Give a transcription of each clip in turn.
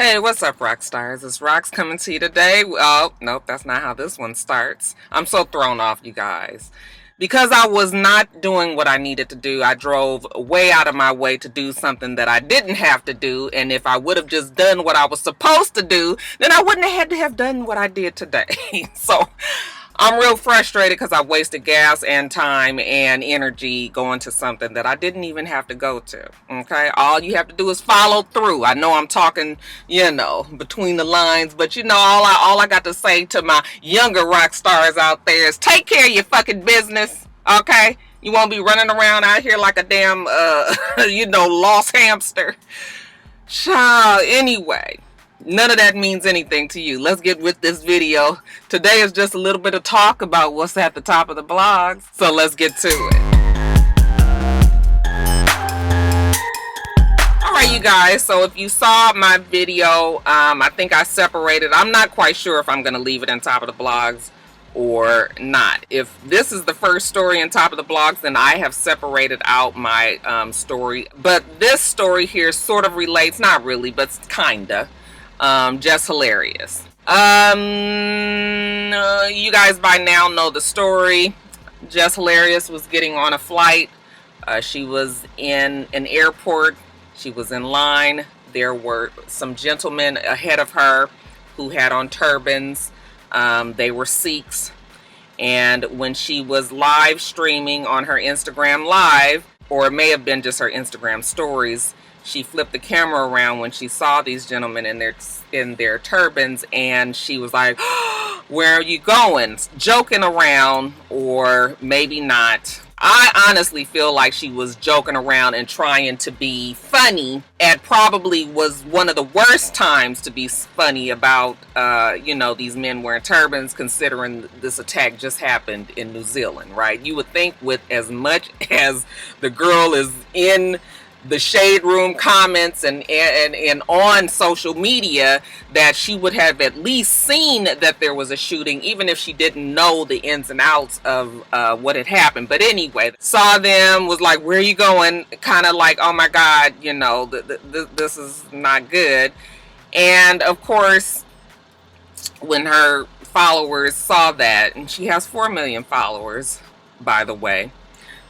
Hey, what's up, Roxstars? It's Rox coming to you today. Oh, nope, that's not how this one starts. I'm so thrown off, you guys. Because I was not doing what I needed to do, I drove way out of my way to do something that I didn't have to do. And if I would have just done what I was supposed to do, then I wouldn't have had to have done what I did today. So I'm real frustrated because I wasted gas and time and energy going to something that I didn't even have to go to. Okay, all you have to do is follow through. I know I'm talking, between the lines, but all I got to say to my younger rock stars out there is take care of your fucking business. Okay, you won't be running around out here like a damn lost hamster. Anyway. None of that means anything to you. Let's get with this video. Today is just a little bit of talk about what's at the top of the blogs. So let's get to it. Alright, you guys. So if you saw my video, I think I separated. I'm not quite sure if I'm going to leave it on top of the blogs or not. If this is the first story on top of the blogs, then I have separated out my story. But this story here sort of relates, not really, but kinda. Jess Hilarious. You guys by now know the story. Jess Hilarious was getting on a flight. She was in an airport. She was in line. There were some gentlemen ahead of her who had on turbans. They were Sikhs. And when she was live streaming on her Instagram Live, or it may have been just her Instagram stories, she flipped the camera around when she saw these gentlemen in their turbans, and she was like, "Where are you going?" Joking around, or maybe not. I honestly feel like she was joking around and trying to be funny, and probably was one of the worst times to be funny about, these men wearing turbans, considering this attack just happened in New Zealand, right? You would think with as much as the girl is in the shade room comments and on social media, that she would have at least seen that there was a shooting, even if she didn't know the ins and outs of what had happened. But anyway, saw them, was like, "Where are you going?" Kind of like, "Oh my God, this is not good." And of course, when her followers saw that, and she has 4 million followers, by the way,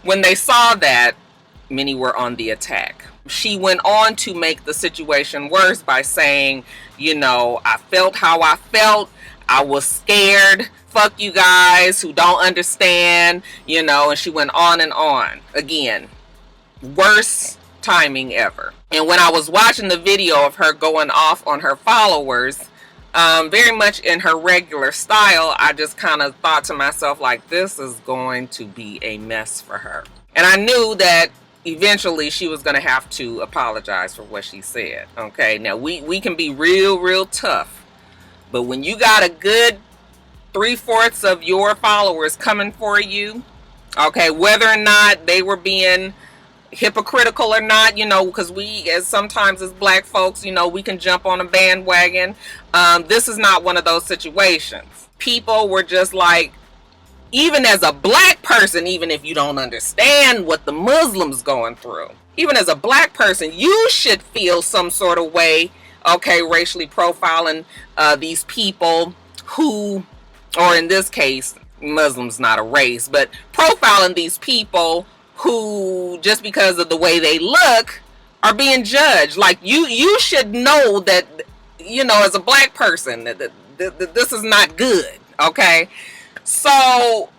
when they saw that, many were on the attack. She went on to make the situation worse by saying, "I felt how I felt. I was scared. Fuck you guys who don't understand," and she went on and on. Again, worst timing ever. And when I was watching the video of her going off on her followers, very much in her regular style, I just kind of thought to myself, like, this is going to be a mess for her. And I knew that eventually she was going to have to apologize for what she said. Okay, now we can be real tough, but when you got a good 3/4 of your followers coming for you, okay, whether or not they were being hypocritical or not, because sometimes as black folks, we can jump on a bandwagon. This is not one of those situations. People were just like, even as a black person, even if you don't understand what the Muslims going through, even as a black person, you should feel some sort of way, okay, racially profiling these people who, or in this case, Muslims not a race, but profiling these people who, just because of the way they look, are being judged. Like, you should know that, as a black person, that this is not good, okay? So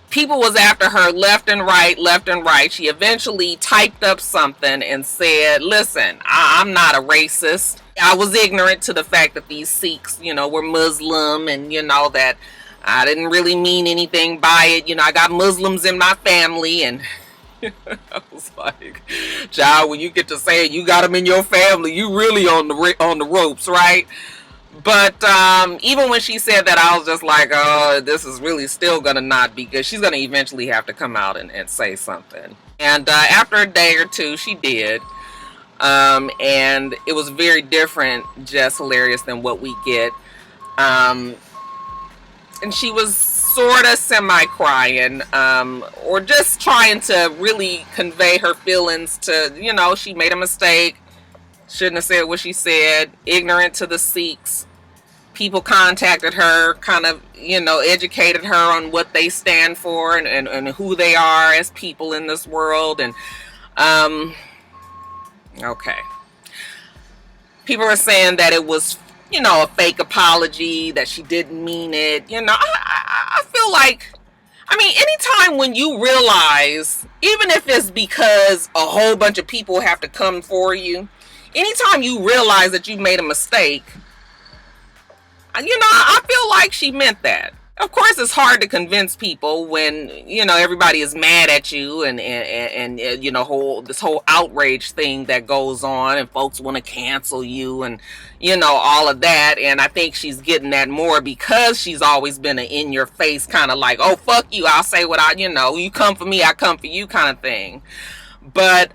people was after her left and right. She eventually typed up something and said, "Listen, I'm not a racist. I was ignorant to the fact that these Sikhs, were Muslim, and that I didn't really mean anything by it. I got Muslims in my family." And I was like, "Child, when you get to say you got them in your family, you really on the ropes, right?" But even when she said that, I was just like, "Oh, this is really still gonna not be good." She's gonna eventually have to come out and say something. And after a day or two, she did. And it was very different, Jess Hilarious, than what we get. And she was sort of semi-crying, or just trying to really convey her feelings to, she made a mistake. Shouldn't have said what she said. Ignorant to the Sikhs. People contacted her, kind of, educated her on what they stand for and who they are as people in this world. And, okay. People are saying that it was, a fake apology, that she didn't mean it. I feel like, anytime when you realize, even if it's because a whole bunch of people have to come for you, anytime you realize that you made a mistake, I feel like she meant that. Of course, it's hard to convince people when, everybody is mad at you and this whole outrage thing that goes on, and folks want to cancel you and, all of that. And I think she's getting that more because she's always been an in-your-face kind of like, oh, fuck you, I'll say what you come for me, I come for you kind of thing. But,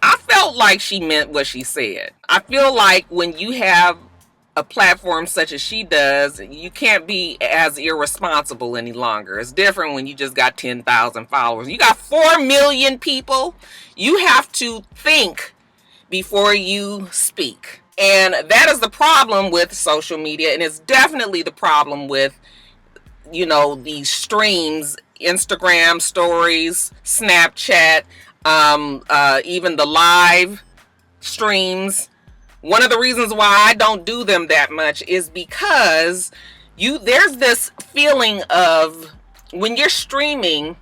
I felt like she meant what she said. I feel like when you have a platform such as she does, you can't be as irresponsible any longer. It's different when you just got 10,000 followers. You got 4 million people. You have to think before you speak. And that is the problem with social media. And it's definitely the problem with, these streams, Instagram stories, Snapchat, even the live streams. One of the reasons why I don't do them that much is because there's this feeling of when you're streaming,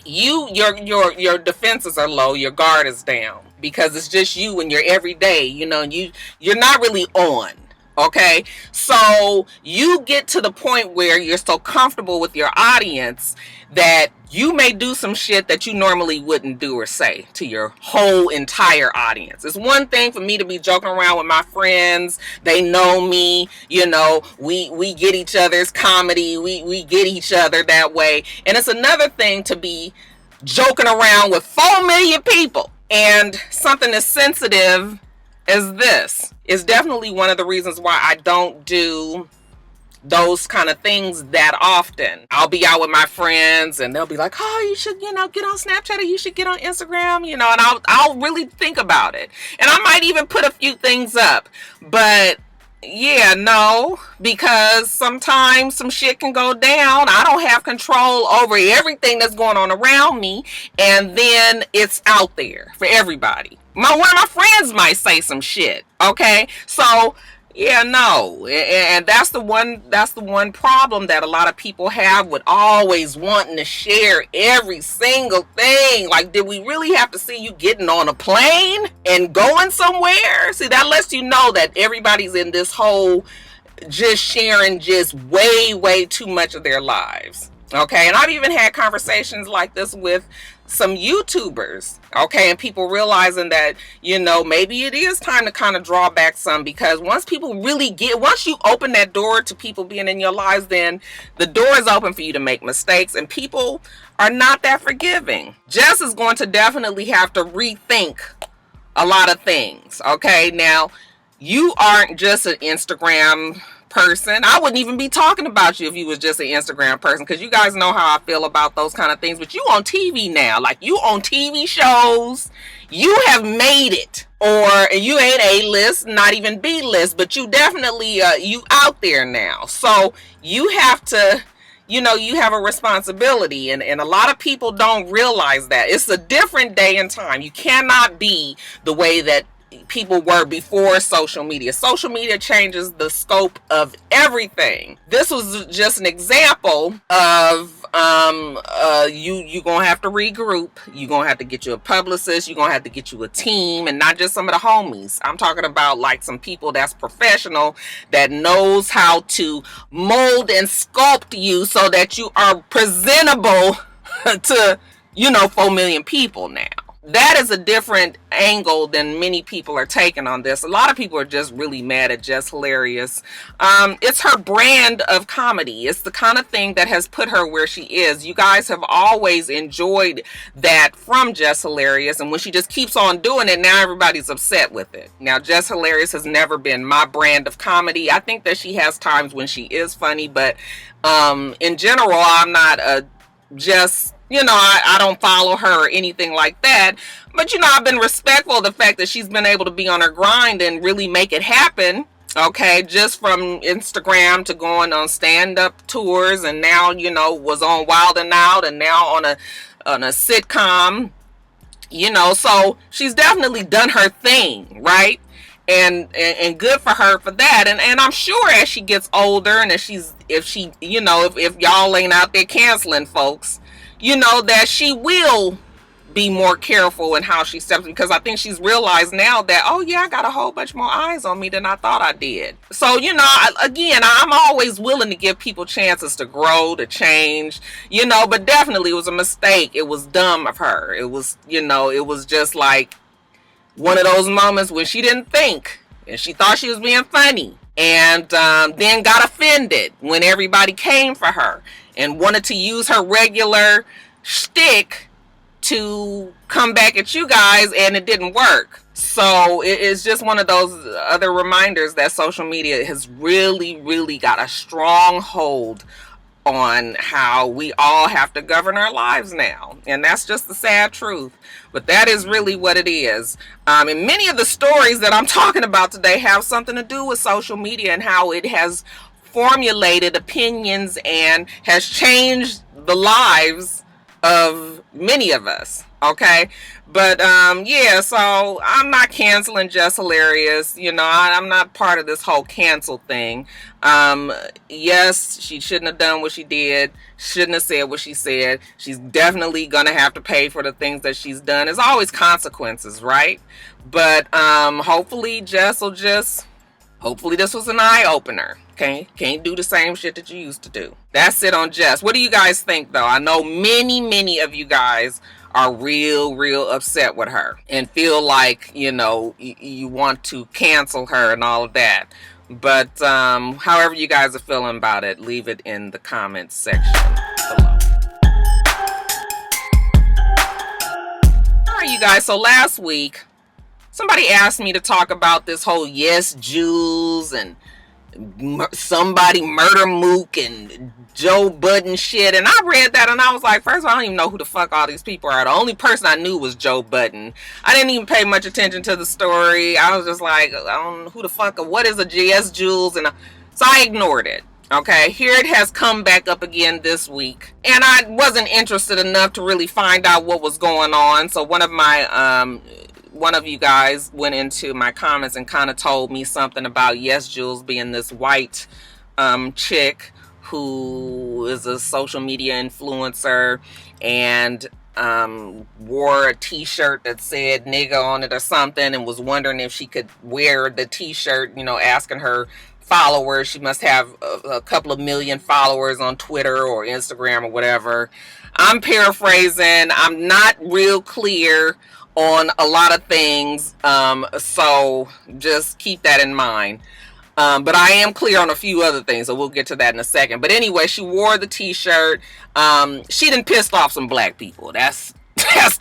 your defenses are low, your guard is down, because it's just you and your everyday, you're not really on. Okay, so you get to the point where you're so comfortable with your audience that you may do some shit that you normally wouldn't do or say to your whole entire audience. It's one thing for me to be joking around with my friends. They know me, we get each other's comedy. We get each other that way. And it's another thing to be joking around with 4 million people. And something as sensitive as this is definitely one of the reasons why I don't do those kind of things that often. I'll be out with my friends and they'll be like, oh, you should, get on Snapchat, or you should get on Instagram, and I'll really think about it. And I might even put a few things up, but yeah, no, because sometimes some shit can go down. I don't have control over everything that's going on around me, and then it's out there for everybody. One of my friends might say some shit, okay? So yeah, no, and that's the one problem that a lot of people have with always wanting to share every single thing. Like, did we really have to see you getting on a plane and going somewhere? See, that lets you know that everybody's in this whole just sharing just way too much of their lives. Okay, and I've even had conversations like this with some YouTubers, okay, and people realizing that, maybe it is time to kind of draw back some, because once you open that door to people being in your lives, then the door is open for you to make mistakes, and people are not that forgiving. Jess is going to definitely have to rethink a lot of things, okay? Now, you aren't just an Instagram person. I wouldn't even be talking about you if you was just an Instagram person, because you guys know how I feel about those kind of things. But you on TV now, like you on TV shows, you have made it, and you ain't A-list, not even B-list, but you definitely you out there now. So you have to, you have a responsibility, and a lot of people don't realize that. It's a different day and time. You cannot be the way that people were before social media. Social media changes the scope of everything. This was just an example of you gonna have to regroup. You gonna have to get you a publicist. You gonna have to get you a team, and not just some of the homies. I'm talking about like some people that's professional, that knows how to mold and sculpt you so that you are presentable to 4 million people now. That is a different angle than many people are taking on this. A lot of people are just really mad at Jess Hilarious. It's her brand of comedy. It's the kind of thing that has put her where she is. You guys have always enjoyed that from Jess Hilarious, and when she just keeps on doing it, now everybody's upset with it. Now, Jess Hilarious has never been my brand of comedy. I think that she has times when she is funny, but in general, I'm not a Jess You know, I don't follow her or anything like that. But, you know, I've been respectful of the fact that she's been able to be on her grind and really make it happen. Okay, just from Instagram to going on stand-up tours, and now, you know, was on Wild and Out, and now on a sitcom. You know, so she's definitely done her thing, right? And good for her for that. And I'm sure as she gets older, and if y'all ain't out there canceling folks, you know, that she will be more careful in how she steps, because I think she's realized now that, oh yeah, I got a whole bunch more eyes on me than I thought I did. So, you know, I'm always willing to give people chances to grow, to change, you know, but definitely it was a mistake. It was dumb of her. It was, you know, it was just like one of those moments when she didn't think and she thought she was being funny, and then got offended when everybody came for her and wanted to use her regular shtick to come back at you guys, and it didn't work. So it's just one of those other reminders that social media has really, really got a strong hold on how we all have to govern our lives now. And that's just the sad truth. But that is really what it is. And many of the stories that I'm talking about today have something to do with social media and how it has formulated opinions and has changed the lives of many of us. Okay, but yeah, so I'm not canceling Jess Hilarious. You know, I'm not part of this whole cancel thing. Yes, she shouldn't have done what she did, shouldn't have said what she said. She's definitely gonna have to pay for the things that she's done. There's always consequences, right? But hopefully Jess will just, hopefully this was an eye-opener. Okay, can't do the same shit that you used to do. That's it on Jess. What do you guys think, though? I know many of you guys are real upset with her and feel like, you know, you want to cancel her and all of that. But however you guys are feeling about it, leave it in the comments section below. All right, you guys, so last week somebody asked me to talk about this whole YesJulz and somebody murder Mook and Joe Budden shit, and I read that and I was like, first of all, I don't even know who the fuck all these people are. The only person I knew was Joe Budden. I didn't even pay much attention to the story. I was just like, I don't know who the fuck, what is a YesJulz, and so I ignored it. Okay, here it has come back up again this week, and I wasn't interested enough to really find out what was going on. So one of you guys went into my comments and kind of told me something about YesJulz being this white chick who is a social media influencer and wore a t-shirt that said nigga on it or something, and was wondering if she could wear the t-shirt, you know, asking her followers. She must have a couple of million followers on Twitter or Instagram or whatever. I'm paraphrasing. I'm not real clear on a lot of things, so just keep that in mind. But I am clear on a few other things, so we'll get to that in a second. But anyway, she wore the t-shirt. She done pissed off some black people. That's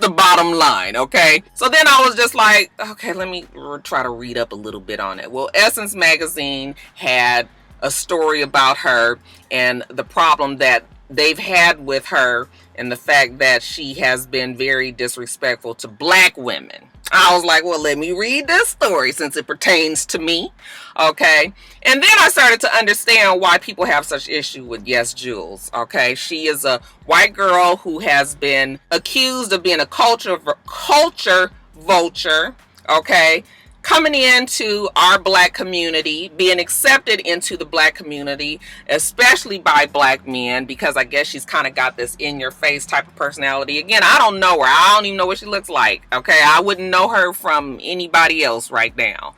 the bottom line, okay? So then I was just like, okay, let me try to read up a little bit on it. Well, Essence Magazine had a story about her and the problem that they've had with her, and the fact that she has been very disrespectful to black women. I was like, well, let me read this story since it pertains to me. Okay. And then I started to understand why people have such issue with YesJulz. Okay. She is a white girl who has been accused of being a culture vulture. Okay. Coming into our black community, being accepted into the black community, especially by black men, because I guess she's kind of got this in your face type of personality. Again, I don't know her. I don't even know what she looks like. Okay. I wouldn't know her from anybody else right now.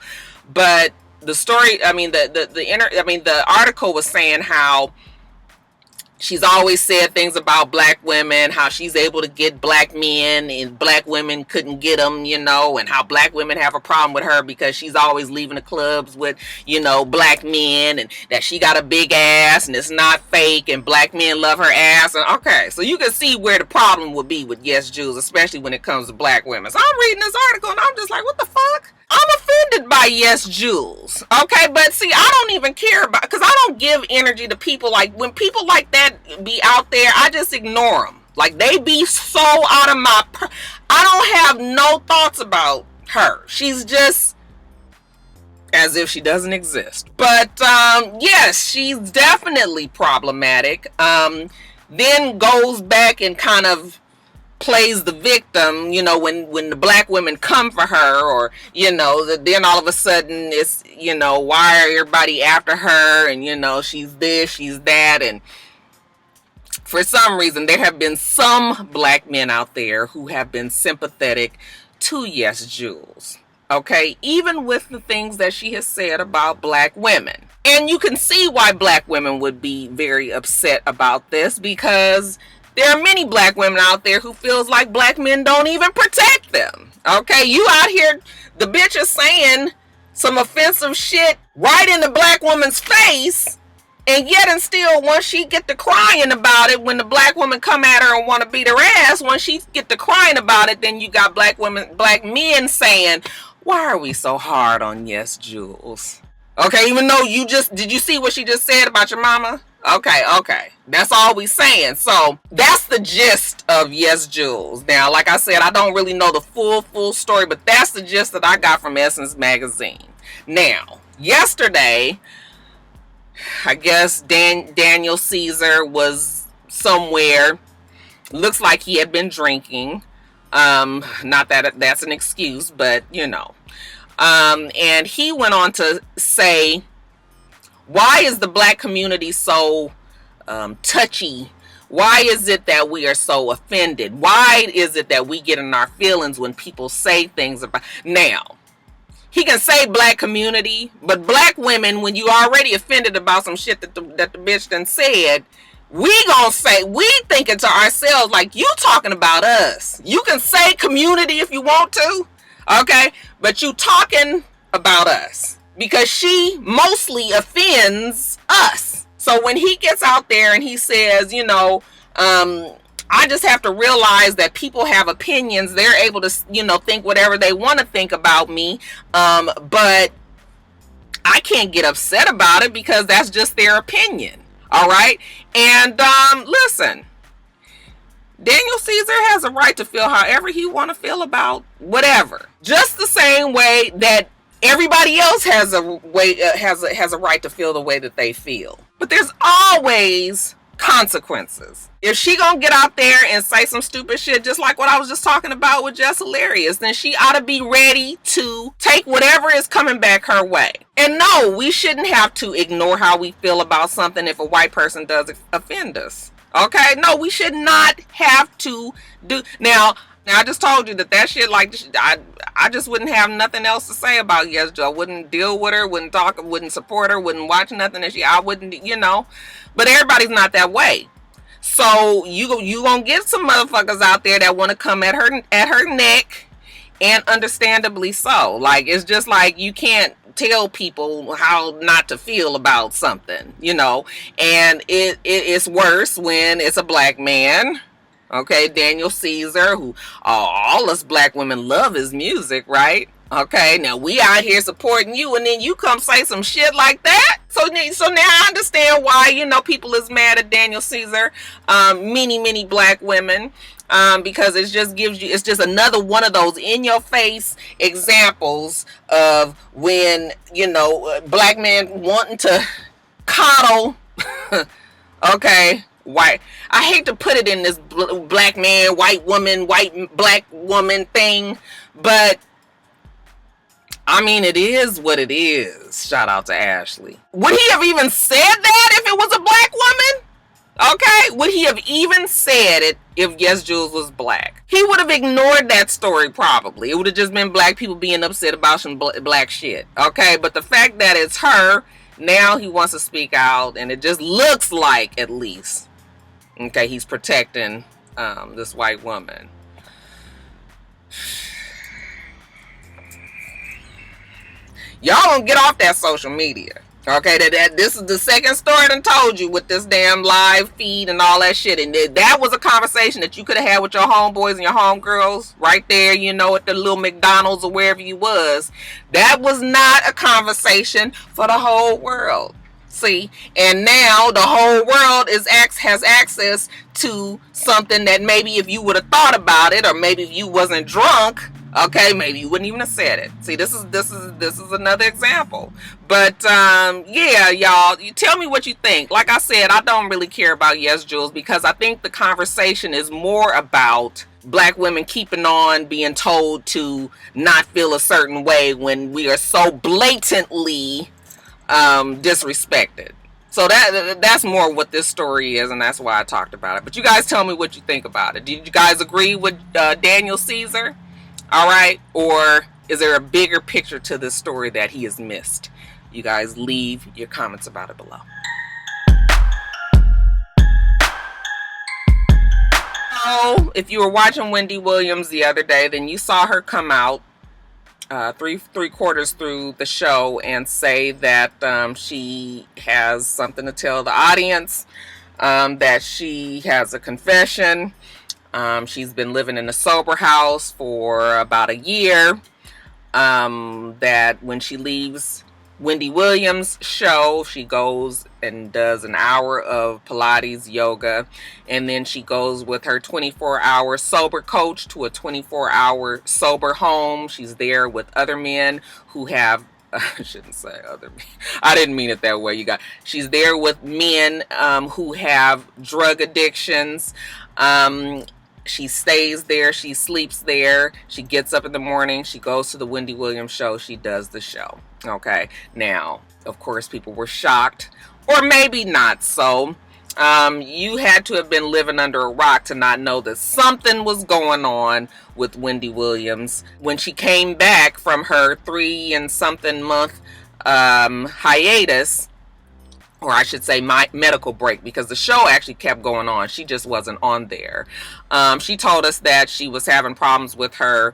But the story, the article was saying how she's always said things about black women, how she's able to get black men and black women couldn't get them, you know, and how black women have a problem with her because she's always leaving the clubs with, you know, black men, and that she got a big ass and it's not fake and black men love her ass. And okay, so you can see where the problem would be with YesJulz, especially when it comes to black women. So I'm reading this article and I'm just like, what the fuck? I'm offended by YesJulz, okay? But see, I don't even care about, because I don't give energy to people like, when people like that be out there, I just ignore them, Like, they be so out of my... I don't have no thoughts about her. She's just as if she doesn't exist. But yes, she's definitely problematic. Then goes back and kind of plays the victim, you know, when the black women come for her, or, you know, then all of a sudden it's, you know, why are everybody after her, and, you know, she's this, she's that. And for some reason there have been some black men out there who have been sympathetic to YesJulz, okay, even with the things that she has said about black women. And you can see why black women would be very upset about this, because there are many black women out there who feels like black men don't even protect them. Okay, you out here, the bitch is saying some offensive shit right in the black woman's face, and yet and still, once she get to crying about it, when the black woman come at her and want to beat her ass, when she get to crying about it, then you got black men saying, why are we so hard on YesJulz? Okay, even though did you see what she just said about your mama? Okay. That's all we saying. So that's the gist of YesJulz. Now, like I said, I don't really know the full story, but that's the gist that I got from Essence Magazine. Now, yesterday, I guess Daniel Caesar was somewhere. Looks like he had been drinking. Not that that's an excuse, but you know. And he went on to say, why is the black community so touchy? Why is it that we are so offended? Why is it that we get in our feelings when people say things about... Now, he can say black community, but black women, when you already offended about some shit that the bitch done said, we thinking to ourselves, like, you talking about us. You can say community if you want to, okay? But you talking about us, because she mostly offends us. So when he gets out there and he says, you know, I just have to realize that people have opinions. They're able to, you know, think whatever they want to think about me. But I can't get upset about it because that's just their opinion. All right. And listen, Daniel Caesar has a right to feel however he want to feel about whatever. Just the same way that everybody else has a right to feel the way that they feel. But there's always consequences. If she gonna get out there and say some stupid shit, just like what I was just talking about with Jess Hilarious, then she ought to be ready to take whatever is coming back her way. And no, we shouldn't have to ignore how we feel about something if a white person does offend us. Okay? No, we should not have to do... Now I just told you that shit, like, I just wouldn't have nothing else to say about YesJulz. I wouldn't deal with her, wouldn't talk, wouldn't support her, wouldn't watch nothing that I wouldn't, you know. But everybody's not that way. So you gonna get some motherfuckers out there that want to come at her neck, and understandably so. Like, it's just like you can't tell people how not to feel about something, you know. And it's worse when it's a black man. Okay, Daniel Caesar, who all us black women love his music, right? Okay, now we out here supporting you, and then you come say some shit like that. So now I understand why, you know, people is mad at Daniel Caesar, many black women, because it's just another one of those in your face examples of when, you know, black men wanting to coddle, okay, white. I hate to put it in this black man, white woman, black woman thing, but I mean, it is what it is. Shout out to Ashley. Would he have even said that if it was a black woman? Okay, would he have even said it if YesJulz was black? He would have ignored that story probably. It would have just been black people being upset about some black shit. Okay, but the fact that it's her, now he wants to speak out, and it just looks like, at least, okay, he's protecting this white woman. Y'all don't get off that social media. Okay, this is the second story I done told you with this damn live feed and all that shit. And that was a conversation that you could have had with your homeboys and your homegirls right there, you know, at the little McDonald's or wherever you was. That was not a conversation for the whole world. See, and now the whole world has access to something that maybe if you would have thought about it, or maybe if you wasn't drunk, okay, maybe you wouldn't even have said it. See, this is another example. But yeah, y'all, you tell me what you think. Like I said, I don't really care about YesJulz, because I think the conversation is more about black women keeping on being told to not feel a certain way when we are so blatantly disrespected. So that's more what this story is, and that's why I talked about it. But you guys tell me what you think about it. Did you guys agree with Daniel Caesar? All right, or is there a bigger picture to this story that he has missed? You guys leave your comments about it below. So if you were watching Wendy Williams the other day, then you saw her come out three quarters through the show and say that she has something to tell the audience, that she has a confession. She's been living in a sober house for about a year, that when she leaves Wendy Williams' show, she goes and does an hour of Pilates, yoga, and then she goes with her 24-hour sober coach to a 24-hour sober home. She's there with other men who have, I shouldn't say other men, I didn't mean it that way, she's there with men who have drug addictions. She stays there, she sleeps there, she gets up in the morning, she goes to the Wendy Williams show, she does the show. Okay, now, of course, people were shocked, or maybe not so. You had to have been living under a rock to not know that something was going on with Wendy Williams. When she came back from her 3-and-something month hiatus, or I should say my medical break, because the show actually kept going on. She just wasn't on there. She told us that she was having problems with her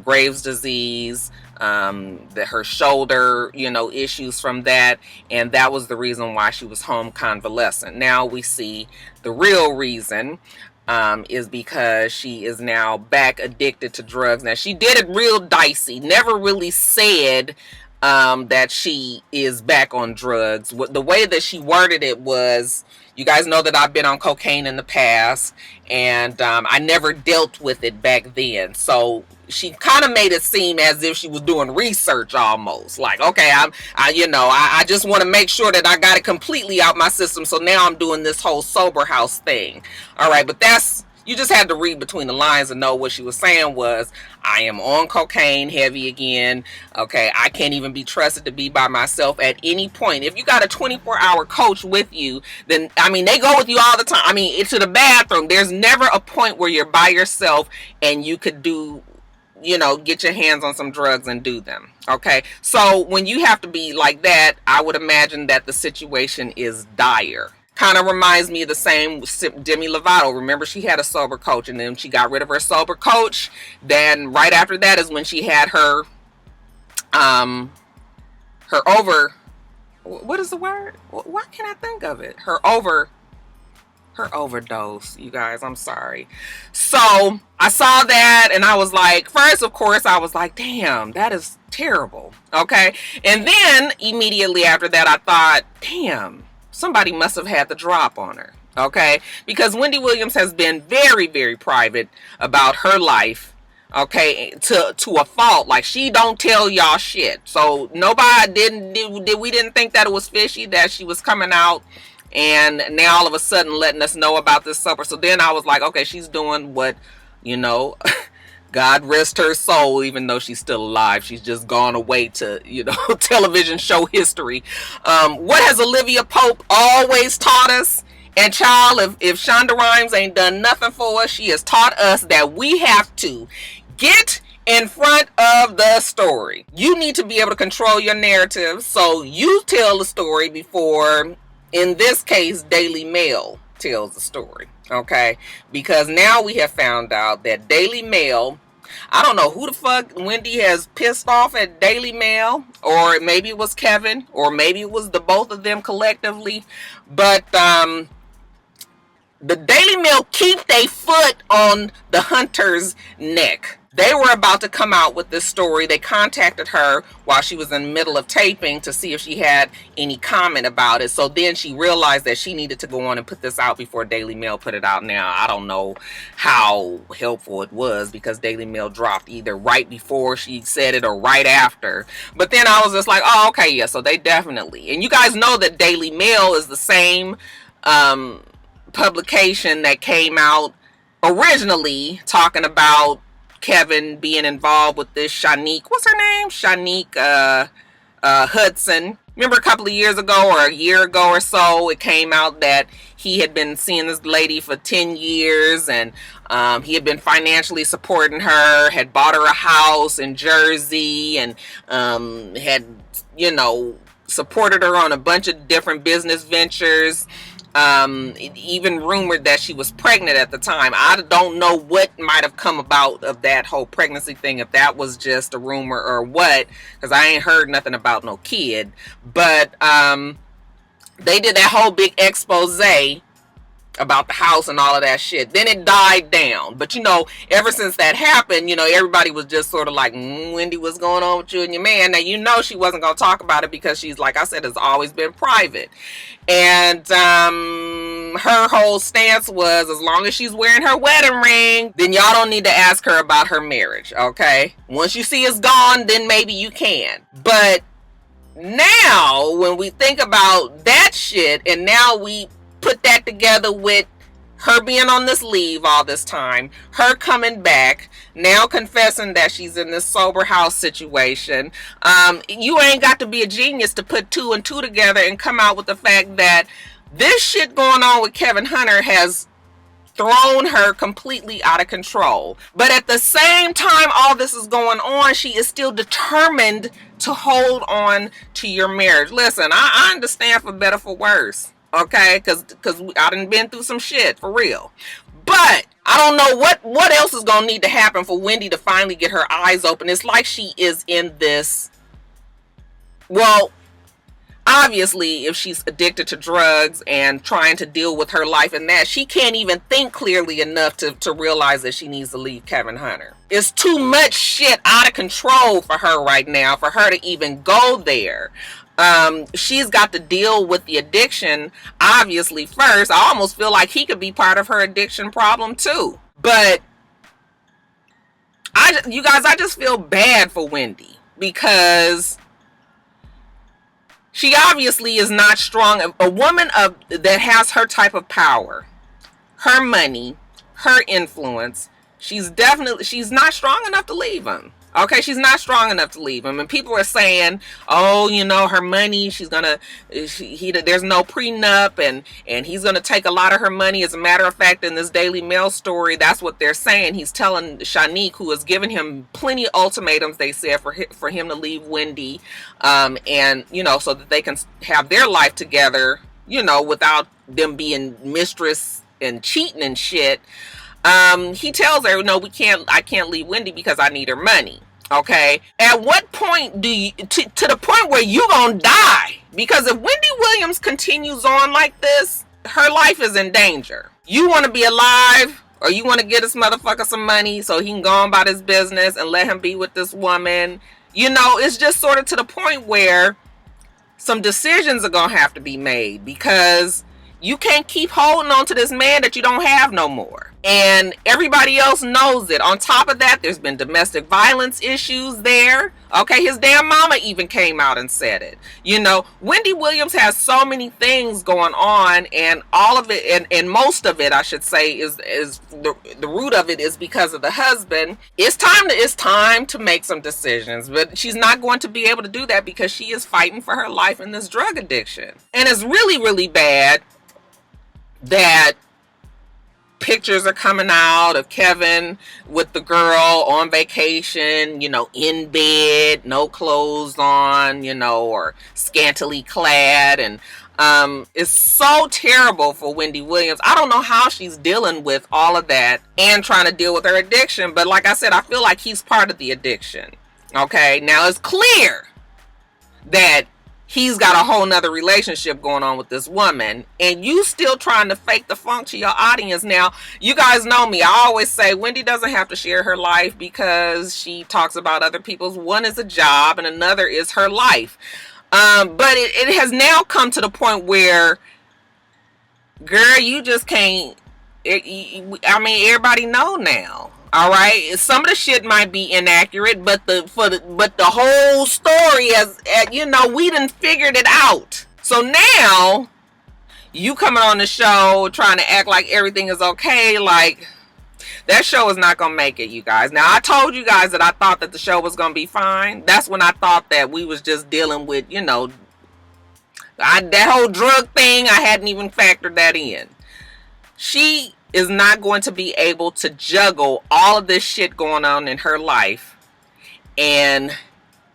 Graves' disease, that her shoulder, issues from that, and that was the reason why she was home convalescent. Now we see the real reason is because she is now back addicted to drugs. Now, she did it real dicey, never really said that she is back on drugs. The way that she worded it was, you guys know that I've been on cocaine in the past, and I never dealt with it back then. So she kind of made it seem as if she was doing research almost. Like, okay, I just want to make sure that I got it completely out my system. So now I'm doing this whole sober house thing. All right, but you just had to read between the lines and know what she was saying was, I am on cocaine heavy again. Okay, I can't even be trusted to be by myself at any point. If you got a 24-hour coach with you, then, they go with you all the time. To the bathroom. There's never a point where you're by yourself and you could do, get your hands on some drugs and do them. Okay, so when you have to be like that, I would imagine that the situation is dire. Kind of reminds me of the same Demi Lovato. Remember, she had a sober coach, and then she got rid of her sober coach. Then right after that is when she had her what is the word? Why can't I think of it? Her overdose, you guys. I'm sorry. So I saw that, and I was like, first, of course, I was like, damn, that is terrible. Okay, and then immediately after that, I thought, damn, somebody must have had the drop on her. Okay, because Wendy Williams has been very, very private about her life. Okay, to a fault. Like, she don't tell y'all shit. So nobody didn't think that it was fishy that she was coming out and now all of a sudden letting us know about this supper. So then I was like, okay, she's doing what, God rest her soul, even though she's still alive. She's just gone away to, television show history. What has Olivia Pope always taught us? And child, if Shonda Rhimes ain't done nothing for us, she has taught us that we have to get in front of the story. You need to be able to control your narrative, so you tell the story before, in this case, Daily Mail tells the story. Okay, because now we have found out that Daily Mail, I don't know who the fuck Wendy has pissed off at Daily Mail, or maybe it was Kevin, or maybe it was the both of them collectively, but the Daily Mail keep their foot on the Hunter's neck. They were about to come out with this story. They contacted her while she was in the middle of taping to see if she had any comment about it. So then she realized that she needed to go on and put this out before Daily Mail put it out. Now, I don't know how helpful it was because Daily Mail dropped either right before she said it or right after. But then I was just like, oh, okay, yeah, so they definitely. And you guys know that Daily Mail is the same publication that came out originally talking about Kevin being involved with this Shanique, what's her name? Shanique Hudson. Remember a couple of years ago or a year ago or so, it came out that he had been seeing this lady for 10 years and he had been financially supporting her, had bought her a house in Jersey and had, you know, supported her on a bunch of different business ventures. It even rumored that she was pregnant at the time. I don't know what might have come about of that whole pregnancy thing, if that was just a rumor or what, because I ain't heard nothing about no kid. But they did that whole big expose about the house and all of that shit. Then it died down. But you know, ever since that happened, you know, everybody was just sort of like, Wendy, what's going on with you and your man? Now, you know, she wasn't going to talk about it because she's, like I said, has always been private. And her whole stance was, as long as she's wearing her wedding ring, then y'all don't need to ask her about her marriage, okay? Once you see it's gone, then maybe you can. But now, when we think about that shit, and now we put that together with her being on this leave all this time, her coming back, now confessing that she's in this sober house situation. You ain't got to be a genius to put two and two together and come out with the fact that this shit going on with Kevin Hunter has thrown her completely out of control. But at the same time all this is going on, she is still determined to hold on to your marriage. Listen, I understand, for better for worse. Okay, because I done been through some shit, for real. But I don't know what else is going to need to happen for Wendy to finally get her eyes open. It's like she is in this, well, obviously, if she's addicted to drugs and trying to deal with her life and that, she can't even think clearly enough to realize that she needs to leave Kevin Hunter. It's too much shit out of control for her right now for her to even go there. She's got to deal with the addiction, obviously, first. I almost feel like he could be part of her addiction problem, too. But, you guys, I just feel bad for Wendy. Because she obviously is not strong. A woman that has her type of power, her money, her influence, she's not strong enough to leave him. Okay, she's not strong enough to leave him. And people are saying, oh, you know, her money, there's no prenup and he's going to take a lot of her money. As a matter of fact, in this Daily Mail story, that's what they're saying. He's telling Shanique, who has given him plenty of ultimatums, they said, for him to leave Wendy, and, you know, so that they can have their life together, you know, without them being mistress and cheating and shit. He tells her, no, I can't leave Wendy because I need her money. Okay. At what point do you, to the point where you gonna die? Because if Wendy Williams continues on like this, her life is in danger. You want to be alive, or you want to get this motherfucker some money so he can go on about his business and let him be with this woman. You know, it's just sort of to the point where some decisions are gonna have to be made, because you can't keep holding on to this man that you don't have no more. And everybody else knows it. On top of that, there's been domestic violence issues there. Okay, his damn mama even came out and said it. You know, Wendy Williams has so many things going on, and all of it, and most of it, I should say, is the root of it is because of the husband. It's time to make some decisions, but she's not going to be able to do that because she is fighting for her life in this drug addiction. And it's really, really bad that pictures are coming out of Kevin with the girl on vacation, you know, in bed, no clothes on, you know, or scantily clad. And it's so terrible for Wendy Williams. I don't know how she's dealing with all of that and trying to deal with her addiction. But like I said, I feel like he's part of the addiction. Okay, now it's clear that he's got a whole nother relationship going on with this woman, and you still trying to fake the funk to your audience. Now, you guys know me. I always say Wendy doesn't have to share her life because she talks about other people's. One is a job and another is her life. But it has now come to the point where, girl, you just can't. I mean, everybody know now. All right, some of the shit might be inaccurate, but the whole story, as you know, we done figured it out. So now you coming on the show trying to act like everything is okay, like that show is not gonna make it, you guys. Now, I told you guys that I thought that the show was gonna be fine. That's when I thought that we was just dealing with, you know, that whole drug thing. I hadn't even factored that in. She is not going to be able to juggle all of this shit going on in her life and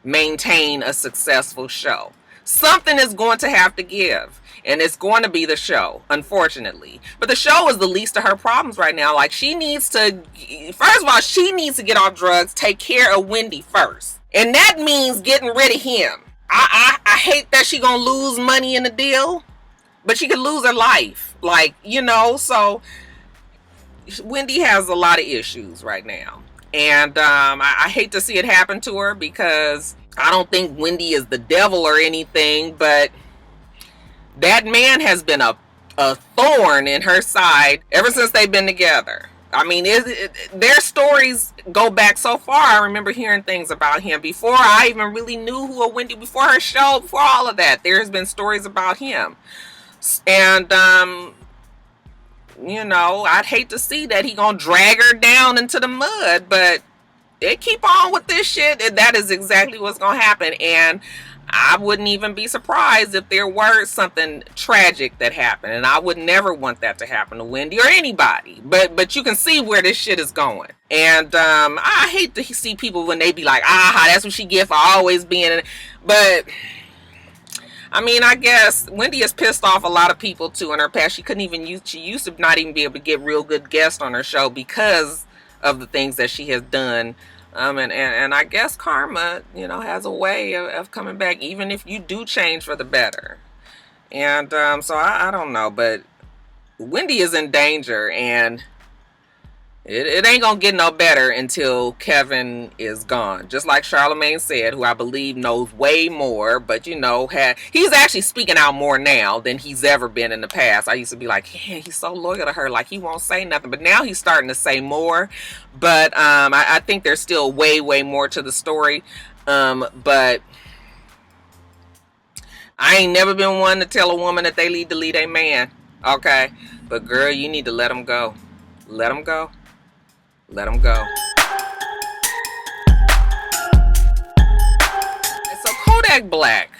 maintain a successful show. Something is going to have to give, and it's going to be the show, unfortunately. But the show is the least of her problems right now. Like, she needs to, first of all, she needs to get off drugs, take care of Wendy first. And that means getting rid of him. I hate that she gonna lose money in the deal, but she could lose her life. Like, you know, so Wendy has a lot of issues right now, and I hate to see it happen to her, because I don't think Wendy is the devil or anything, but that man has been a thorn in her side ever since they've been together. I mean, their stories go back so far. I remember hearing things about him before I even really knew who Wendy, before her show, before all of that. There's been stories about him, and you know, I'd hate to see that he gonna drag her down into the mud, but they keep on with this shit, and that is exactly what's gonna happen. And I wouldn't even be surprised if there were something tragic that happened, and I would never want that to happen to Wendy or anybody. But you can see where this shit is going, and I hate to see people when they be like, that's what she get for always being in it. But I mean, I guess Wendy has pissed off a lot of people too in her past. She used to not even be able to get real good guests on her show because of the things that she has done. And I guess karma, you know, has a way of coming back, even if you do change for the better. And so I don't know, but Wendy is in danger, and it ain't gonna get no better until Kevin is gone. Just like Charlamagne said, who I believe knows way more, but you know, he's actually speaking out more now than he's ever been in the past. I used to be like, yeah, he's so loyal to her, like he won't say nothing, but now he's starting to say more. But I think there's still way more to the story. But I ain't never been one to tell a woman that they need to lead a man, okay? But girl, you need to let him go. Let him go. Let him go. So Kodak Black,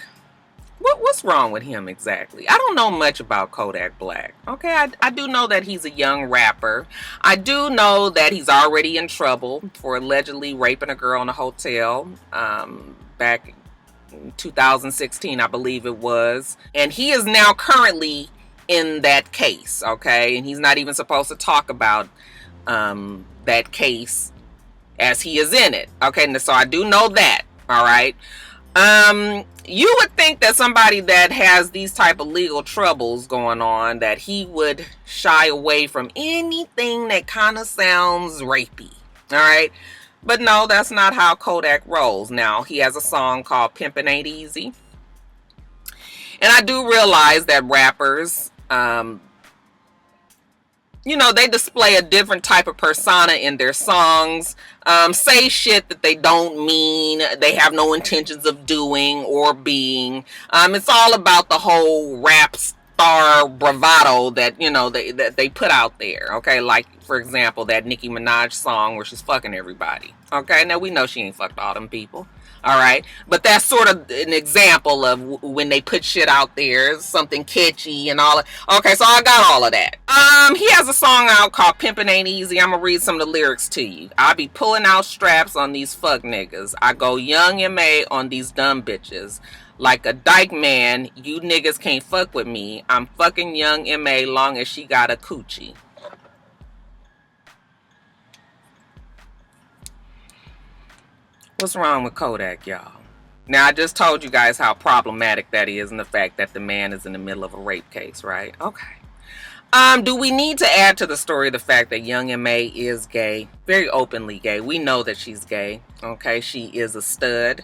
what's wrong with him exactly? I don't know much about Kodak Black. Okay, I do know that he's a young rapper. I do know that he's already in trouble for allegedly raping a girl in a hotel back in 2016, I believe it was. And he is now currently in that case, okay? And he's not even supposed to talk about that case as he is in it, okay? So I do know that, all right? You would think that somebody that has these type of legal troubles going on, that he would shy away from anything that kind of sounds rapey, all right? But no, that's not how Kodak rolls. Now, he has a song called Pimpin' Ain't Easy, and I do realize that rappers, you know, they display a different type of persona in their songs, say shit that they don't mean, they have no intentions of doing or being. It's all about the whole rap star bravado that, you know, that they put out there, okay? Like, for example, that Nicki Minaj song where she's fucking everybody, okay? Now, we know she ain't fucked all them people. All right, but that's sort of an example of when they put shit out there, something catchy and all. Okay, so I got all of that. He has a song out called Pimpin' Ain't Easy. I'm gonna read some of the lyrics to you. I be pulling out straps on these fuck niggas. I go young MA on these dumb bitches. Like a dyke man, you niggas can't fuck with me. I'm fucking young MA long as she got a coochie. What's wrong with Kodak, y'all? Now, I just told you guys how problematic that is, and the fact that the man is in the middle of a rape case, right? Okay. Do we need to add to the story the fact that young M.A. is gay? Very openly gay. We know that she's gay. Okay, she is a stud,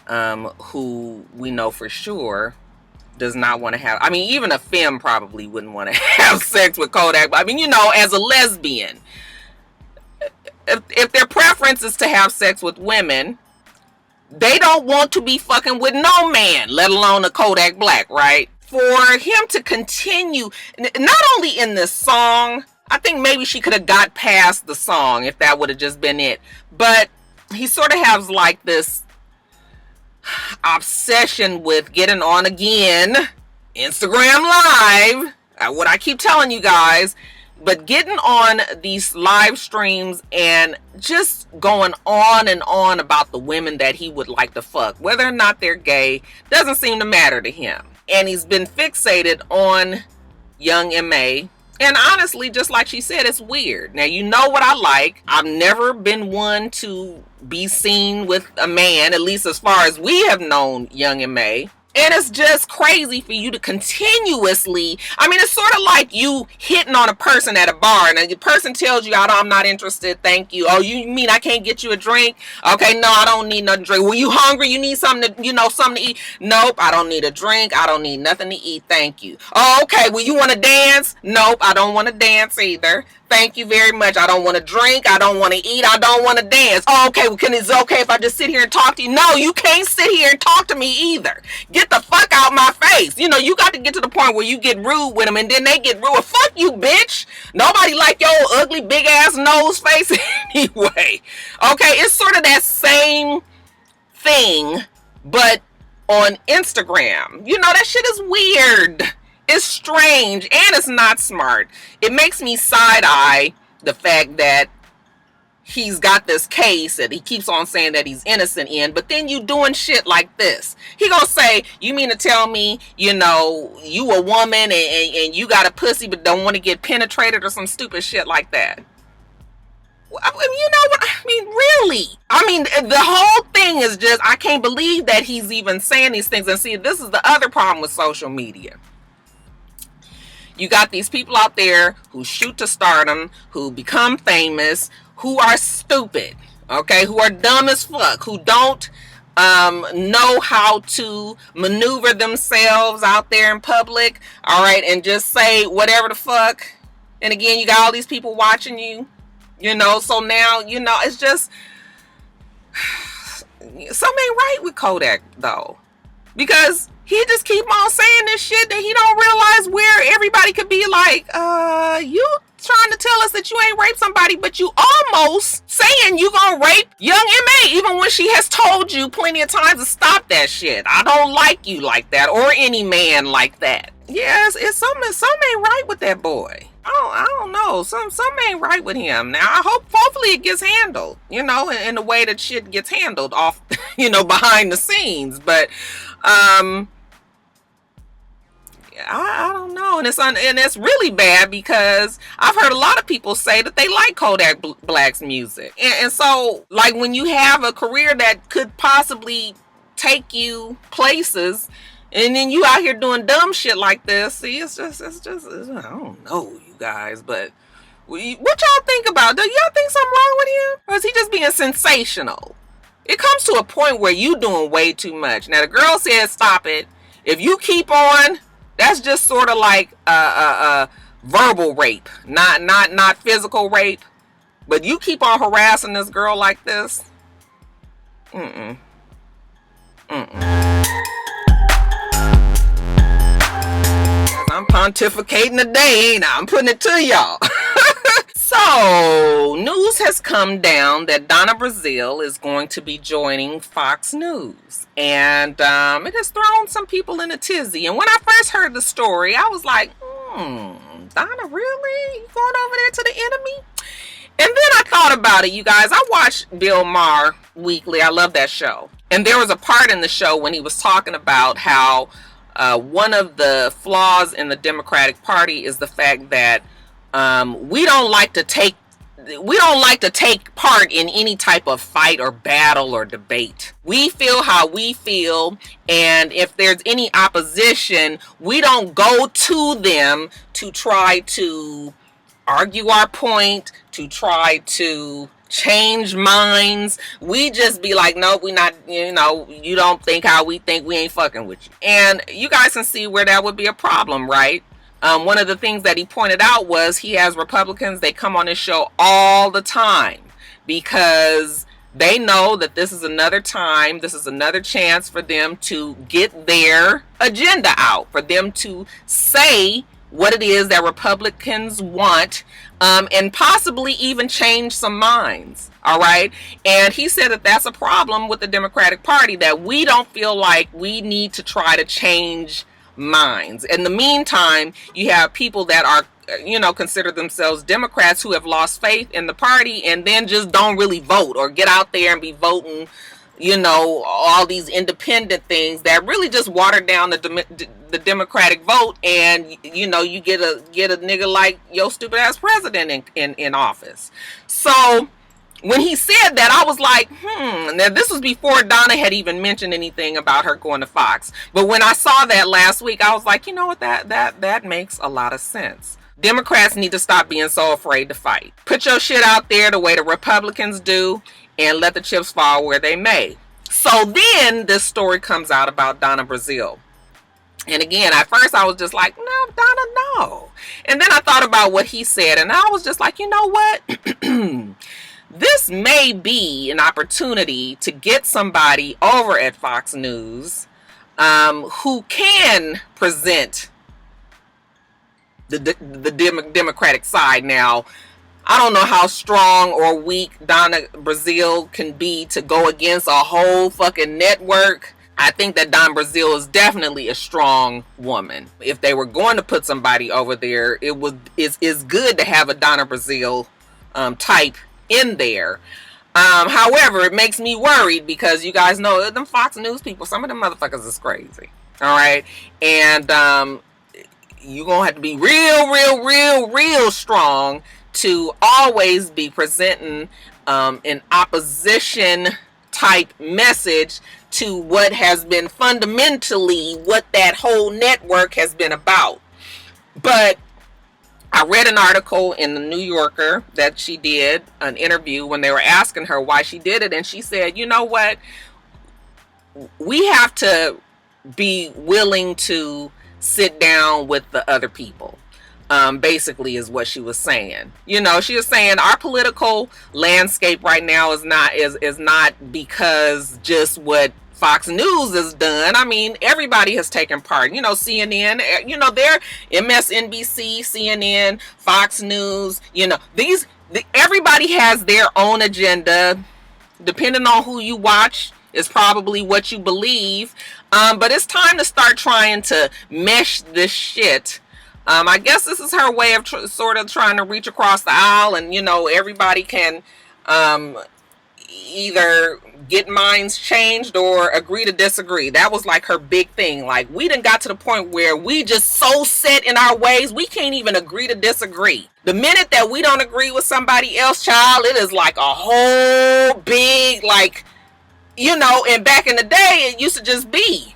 who we know for sure does not want to have, I mean, even a femme probably wouldn't want to have sex with Kodak. I mean, you know, as a lesbian, if their preference is to have sex with women, they don't want to be fucking with no man, let alone a Kodak Black, right? For him to continue, not only in this song, I think maybe she could have got past the song if that would have just been it, but he sort of has like this obsession with getting on again, Instagram Live, what I keep telling you guys, but getting on these live streams and just going on and on about the women that he would like to fuck, whether or not they're gay, doesn't seem to matter to him. And he's been fixated on young M.A. And honestly, just like she said, it's weird. Now, you know what I like. I've never been one to be seen with a man, at least as far as we have known young M.A. And it's just crazy for you to continuously, I mean, it's sort of like you hitting on a person at a bar and the person tells you, I'm not interested, thank you. Oh, you mean I can't get you a drink? Okay, no, I don't need no drink. Were you hungry? You need something to, something to eat? Nope, I don't need a drink. I don't need nothing to eat, thank you. Oh, okay, well, you want to dance? Nope, I don't want to dance either. Thank you very much. I don't want to drink. I don't want to eat. I don't want to dance. Oh, okay. Well, it's okay if I just sit here and talk to you? No, you can't sit here and talk to me either. Get the fuck out my face. You know, you got to get to the point where you get rude with them and then they get rude. Well, fuck you, bitch. Nobody like your ugly big ass nose face anyway. Okay, it's sort of that same thing, but on Instagram. You know, that shit is weird. It's strange and it's not smart. It makes me side-eye the fact that he's got this case that he keeps on saying that he's innocent in, but then you doing shit like this. He gonna say, you mean to tell me, you know, you a woman and you got a pussy but don't want to get penetrated or some stupid shit like that? I mean, you know what? I mean, really? I mean, the whole thing is just, I can't believe that he's even saying these things. And see, this is the other problem with social media. You got these people out there who shoot to stardom, who become famous, who are stupid, okay, who are dumb as fuck, who don't know how to maneuver themselves out there in public, all right, and just say whatever the fuck. And again, you got all these people watching you, you know, so now, you know, it's just, something ain't right with Kodak, though, because he just keep on saying this shit that he don't realize where everybody could be like, you trying to tell us that you ain't raped somebody, but you almost saying you gonna rape young M.A. even when she has told you plenty of times to stop that shit. I don't like you like that, or any man like that. Yes, it's something ain't right with that boy. I don't know. Something ain't right with him. Now, hopefully it gets handled, you know, in the way that shit gets handled off, you know, behind the scenes. But, I don't know, and it's really bad because I've heard a lot of people say that they like Kodak Black's music, and so like when you have a career that could possibly take you places, and then you out here doing dumb shit like this, see, it's just I don't know, you guys, but what y'all think about? Do y'all think something wrong with him, or is he just being sensational? It comes to a point where you doing way too much. Now the girl says stop it. If you keep on, that's just sort of like verbal rape, not physical rape. But you keep on harassing this girl like this. I'm pontificating today, ain't I? I'm putting it to y'all. So, news has come down that Donna Brazile is going to be joining Fox News. And it has thrown some people in a tizzy. And when I first heard the story, I was like, Donna, really? You going over there to the enemy? And then I thought about it, you guys. I watched Bill Maher weekly. I love that show. And there was a part in the show when he was talking about how one of the flaws in the Democratic Party is the fact that we don't like to take we don't like to take part in any type of fight or battle or debate. We feel how we feel, and if there's any opposition, we don't go to them to try to argue our point, to try to change minds. We just be like, nope, we not, you know, you don't think how we think, we ain't fucking with you. And you guys can see where that would be a problem, right? One of the things that he pointed out was he has Republicans, they come on his show all the time because they know that this is another time, this is another chance for them to get their agenda out, for them to say what it is that Republicans want, and possibly even change some minds. All right. And he said that that's a problem with the Democratic Party, that we don't feel like we need to try to change minds. In the meantime, you have people that are, you know, consider themselves Democrats who have lost faith in the party and then just don't really vote or get out there and be voting, you know, all these independent things that really just water down the Democratic vote, and you know, you get a nigga like your stupid ass president in office. So when he said that, I was like, now this was before Donna had even mentioned anything about her going to Fox. But when I saw that last week, I was like, you know what, that makes a lot of sense. Democrats need to stop being so afraid to fight. Put your shit out there the way the Republicans do, and let the chips fall where they may. So then this story comes out about Donna Brazile. And again, at first I was just like, no, Donna, no. And then I thought about what he said, and I was just like, you know what? This may be an opportunity to get somebody over at Fox News who can present the Democratic side. Now, I don't know how strong or weak Donna Brazile can be to go against a whole fucking network. I think that Donna Brazile is definitely a strong woman. If they were going to put somebody over there, it's good to have a Donna Brazile type in there. However, it makes me worried because you guys know them Fox News people, some of them motherfuckers is crazy. All right. And you're going to have to be real strong to always be presenting an opposition type message to what has been fundamentally what that whole network has been about. But I read an article in the New Yorker that she did an interview when they were asking her why she did it, and she said, you know what, we have to be willing to sit down with the other people. Basically is what she was saying. You know, she was saying our political landscape right now is not because just what Fox News has done. I mean, everybody has taken part. You know, CNN, you know, they're MSNBC, CNN, Fox News, you know, everybody has their own agenda. Depending on who you watch is probably what you believe. But it's time to start trying to mesh this shit. I guess this is her way of sort of trying to reach across the aisle, and, you know, everybody can either get minds changed or agree to disagree. That was like her big thing. Like, we done got to the point where we just so set in our ways, we can't even agree to disagree. The minute that we don't agree with somebody else, child, it is like a whole big, like, you know, and back in the day, it used to just be,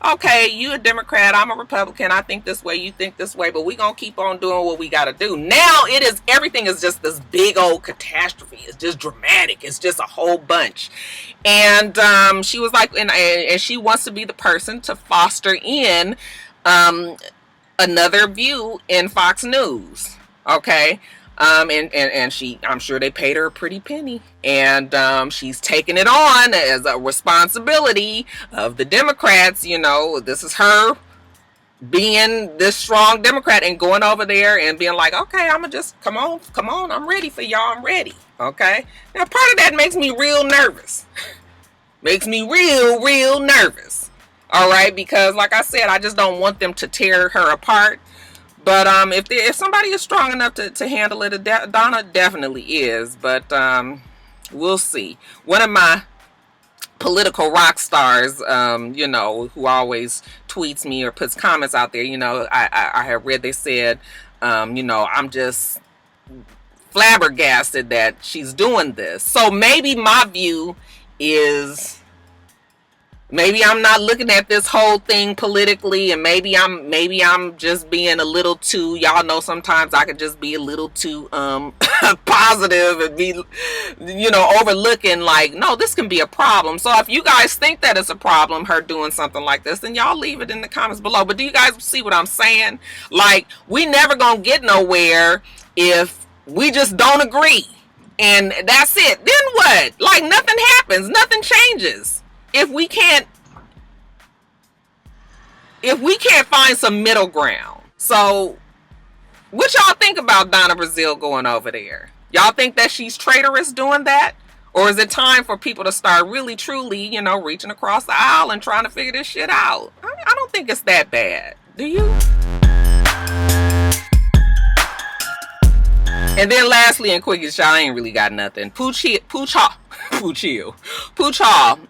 okay, you a Democrat, I'm a Republican, I think this way, you think this way, but we gonna keep on doing what we gotta do. Now everything is just this big old catastrophe. It's just dramatic. It's just a whole bunch. And she was like, and she wants to be the person to foster in another view in Fox News. Okay. And she, I'm sure they paid her a pretty penny, and she's taking it on as a responsibility of the Democrats. You know, this is her being this strong Democrat and going over there and being like, okay, I'm gonna just come on, I'm ready for y'all, I'm ready. Okay. Now, part of that makes me real nervous. Makes me real nervous. All right, because like I said, I just don't want them to tear her apart. But if somebody is strong enough to handle it, Donna definitely is. But we'll see. One of my political rock stars, you know, who always tweets me or puts comments out there, you know, I have read they said, you know, I'm just flabbergasted that she's doing this. So maybe my view is, maybe I'm not looking at this whole thing politically, and maybe I'm just being a little too, y'all know sometimes I could just be a little too positive and be, you know, overlooking like, no, this can be a problem. So if you guys think that it's a problem, her doing something like this, then y'all leave it in the comments below. But do you guys see what I'm saying? Like, we never gonna get nowhere if we just don't agree. And that's it. Then what? Like, nothing happens, nothing changes. If we can't find some middle ground. So what y'all think about Donna Brazile going over there? Y'all think that she's traitorous doing that? Or is it time for people to start really truly, you know, reaching across the aisle and trying to figure this shit out? I don't think it's that bad. Do you? And then lastly and quickest, y'all, ain't really got nothing. Peele,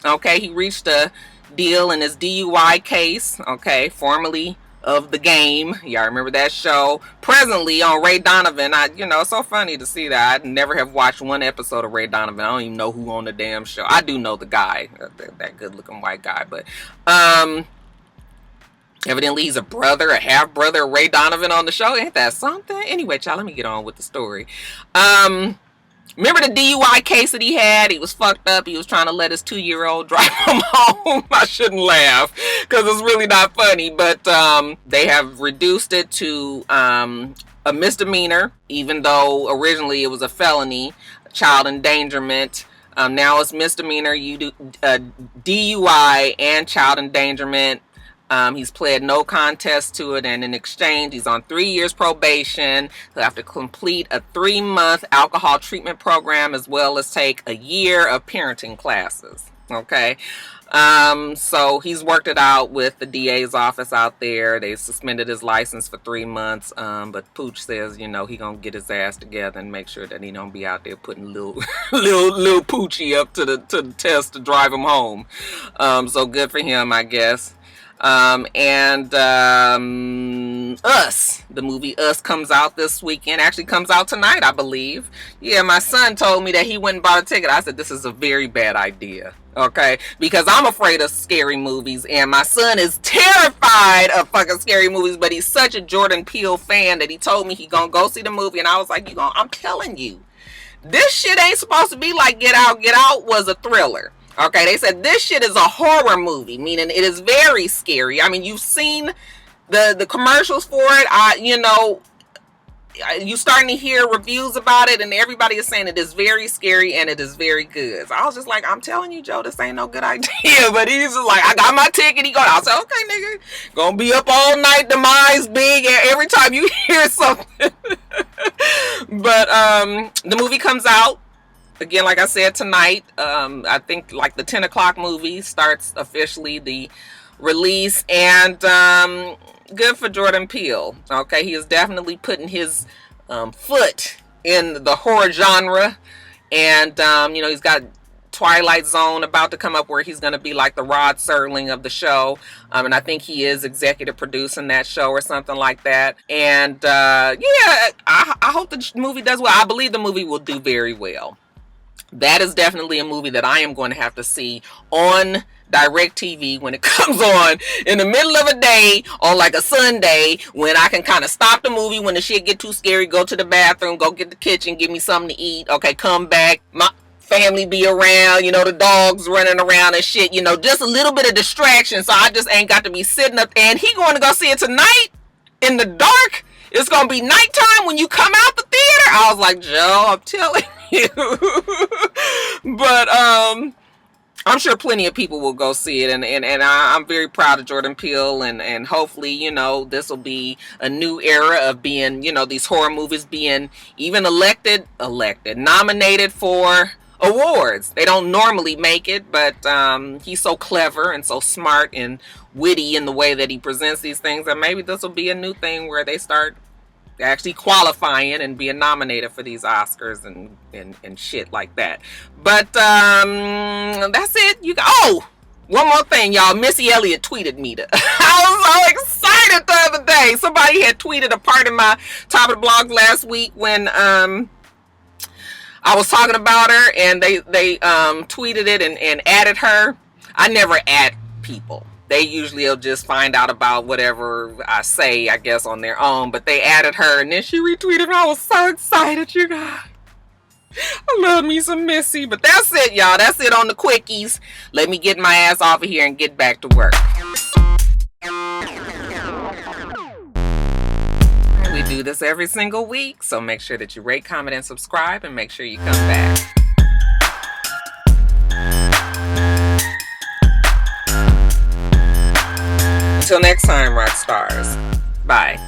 okay, he reached a deal in his DUI case, okay, formerly of The Game. Y'all remember that show? Presently on Ray Donovan. You know, it's so funny to see that. I never have watched one episode of Ray Donovan. I don't even know who on the damn show. I do know the guy, that good looking white guy, but evidently he's a half brother of Ray Donovan on the show. Ain't that something? Anyway, y'all, let me get on with the story. Remember the DUI case that he had? He was fucked up. He was trying to let his 2-year-old drive him home. I shouldn't laugh because it's really not funny. But they have reduced it to a misdemeanor, even though originally it was a felony, child endangerment. Now it's misdemeanor. You do DUI and child endangerment. He's pled no contest to it, and in exchange, he's on 3 years probation. He'll have to complete a 3-month alcohol treatment program, as well as take a year of parenting classes. Okay. So he's worked it out with the DA's office out there. They suspended his license for 3 months. But Pooch says, you know, he gonna get his ass together and make sure that he don't be out there putting little Poochie up to the test to drive him home. So good for him, I guess. Us, the movie Us comes out this weekend. Actually comes out tonight, I believe. Yeah, my son told me that he went and bought a ticket. I said, this is a very bad idea. Okay, because I'm afraid of scary movies, and my son is terrified of fucking scary movies, but he's such a Jordan Peele fan that he told me he gonna go see the movie, and I was like, I'm telling you, this shit ain't supposed to be like Get Out. Get Out was a thriller. Okay, they said this shit is a horror movie, meaning it is very scary. I mean, you've seen the commercials for it. You know, you starting to hear reviews about it, and everybody is saying it is very scary and it is very good. So I was just like, I'm telling you, Joe, this ain't no good idea. But he's just like, I got my ticket. He going, I said, okay, nigga, gonna be up all night. The mind's big, and every time you hear something. But the movie comes out. Again, like I said, tonight, I think like the 10 o'clock movie starts officially the release, and good for Jordan Peele. Okay, he is definitely putting his foot in the horror genre, and you know, he's got Twilight Zone about to come up where he's going to be like the Rod Serling of the show, and I think he is executive producing that show or something like that. And yeah, I hope the movie does well. I believe the movie will do very well. That is definitely a movie that I am going to have to see on DirecTV when it comes on in the middle of a day on like a Sunday, when I can kind of stop the movie when the shit get too scary, go to the bathroom, go get the kitchen, give me something to eat. Okay, come back. My family be around, you know, the dogs running around and shit, you know, just a little bit of distraction. So I just ain't got to be sitting up. And he going to go see it tonight in the dark. It's going to be nighttime when you come out the theater. I was like, Joe, I'm telling you. But I'm sure plenty of people will go see it, and I'm very proud of Jordan Peele, and hopefully, you know, this will be a new era of being, you know, these horror movies being even nominated for awards. They don't normally make it, but he's so clever and so smart and witty in the way that he presents these things, that maybe this will be a new thing where they start actually qualifying and being nominated for these Oscars and shit like that. But that's it. One more thing, y'all. Missy Elliott tweeted me. I was so excited the other day. Somebody had tweeted a part of my Top of the Blog last week when I was talking about her, and they tweeted it and added her. I never add people. They usually will just find out about whatever I say, I guess, on their own. But they added her, and then she retweeted, and I was so excited, you guys. I love me some Missy. But that's it, y'all. That's it on the quickies. Let me get my ass off of here and get back to work. We do this every single week, so make sure that you rate, comment, and subscribe, and make sure you come back. Until next time, Roxstars. Bye.